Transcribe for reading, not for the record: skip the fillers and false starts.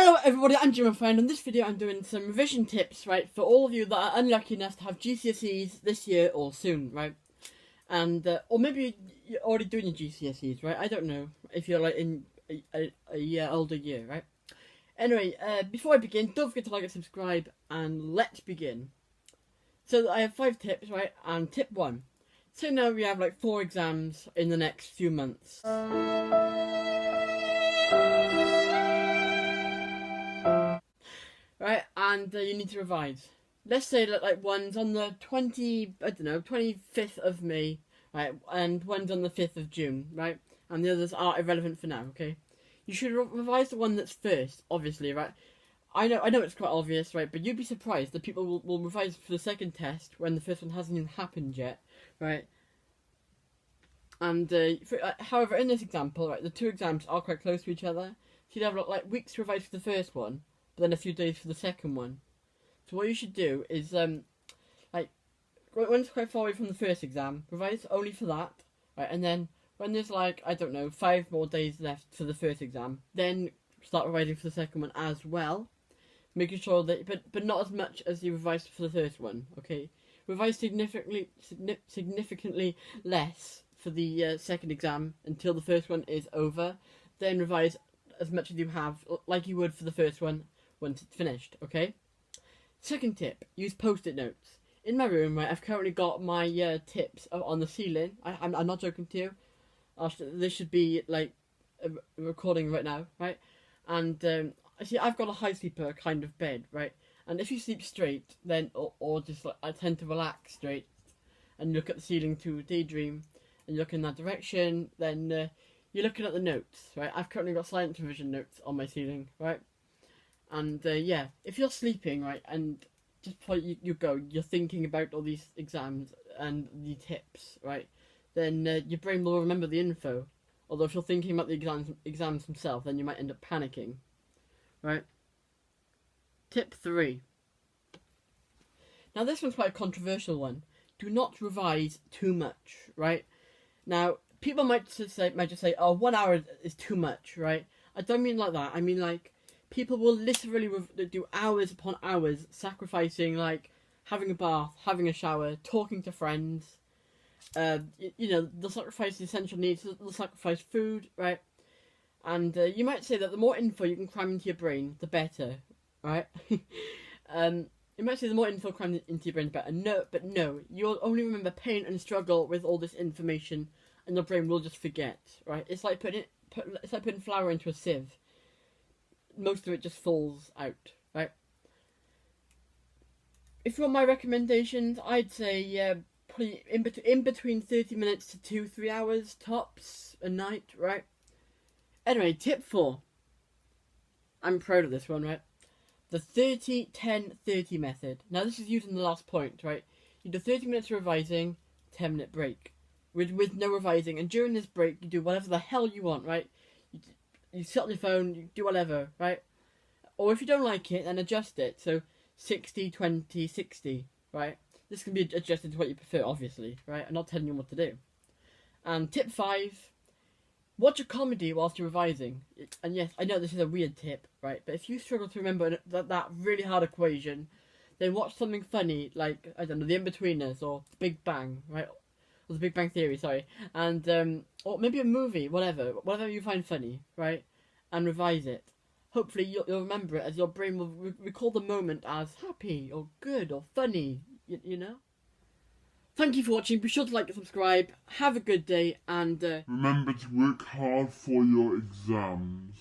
Hello everybody, I'm Jim, my friend. In this video I'm doing some revision tips, right, for all of you that are unlucky enough to have GCSEs this year or soon, right? And, or maybe you're already doing your GCSEs, right? I don't know, if you're like in a year older year, right? Anyway, before I begin, don't forget to like and subscribe, and let's begin. So I have 5 tips, right, and tip 1. So now we have like 4 exams in the next few months. Right, and you need to revise. Let's say that like one's on the 25th of May, right, and one's on the 5th of June, right, and the others are irrelevant for now, okay? You should revise the one that's first, obviously, right? I know it's quite obvious, right, but you'd be surprised that people will revise for the second test when the first one hasn't even happened yet, right? And, however, in this example, right, the 2 exams are quite close to each other, so you'd have like weeks to revise for the first one, but then a few days for the second one. So what you should do is, like, when it's quite far away from the first exam, revise only for that, right? And then when there's like, I don't know, 5 more days left for the first exam, then start revising for the second one as well, making sure that, but not as much as you revised for the first one, okay? Revise significantly less for the second exam until the first one is over, then revise as much as you have, like you would for the first one, once it's finished, okay? Second tip, use post-it notes. In my room, right, I've currently got my tips on the ceiling. I'm not joking to you. This should be like a recording right now, right? And see, I've got a high sleeper kind of bed, right? And if you sleep straight, then or just like I tend to relax straight and look at the ceiling to daydream and look in that direction, then you're looking at the notes, right? I've currently got silent revision notes on my ceiling, right? And yeah, if you're sleeping, right, and just before you're thinking about all these exams and the tips, right, then your brain will remember the info. Although if you're thinking about the exams themselves, then you might end up panicking, right? Tip 3. Now this one's quite a controversial one. Do not revise too much, right? Now people might just say, oh, 1 hour is too much, right? I don't mean like that. I mean like, people will literally do hours upon hours, sacrificing like having a bath, having a shower, talking to friends. You know, they'll sacrifice the essential needs. They'll sacrifice food, right? And you might say that the more info you can cram into your brain, the better, right? You might say the more info crammed into your brain, the better. No, but no, you'll only remember pain and struggle with all this information, and your brain will just forget, right? It's like putting flour into a sieve. Most of it just falls out, right? If you want my recommendations, I'd say probably in between 30 minutes to 2-3 hours tops a night, right? Anyway, tip 4. I'm proud of this one, right? The 30-10-30 method. Now this is used in the last point, right? You do 30 minutes of revising, 10-minute break, with no revising, and during this break you do whatever the hell you want, right? You sit on your phone, you do whatever, right? Or if you don't like it, then adjust it. So 60-20-60, right? This can be adjusted to what you prefer, obviously, right? I'm not telling you what to do. And tip 5, watch a comedy whilst you're revising. And yes, I know this is a weird tip, right? But if you struggle to remember that really hard equation, then watch something funny, like, I don't know, The In-Betweeners or The Big Bang, right? Or The Big Bang Theory, sorry. And, or maybe a movie, whatever you find funny, right? And revise it. Hopefully you'll remember it, as your brain will recall the moment as happy or good or funny, you know? Thank you for watching. Be sure to like and subscribe. Have a good day, and remember to work hard for your exams.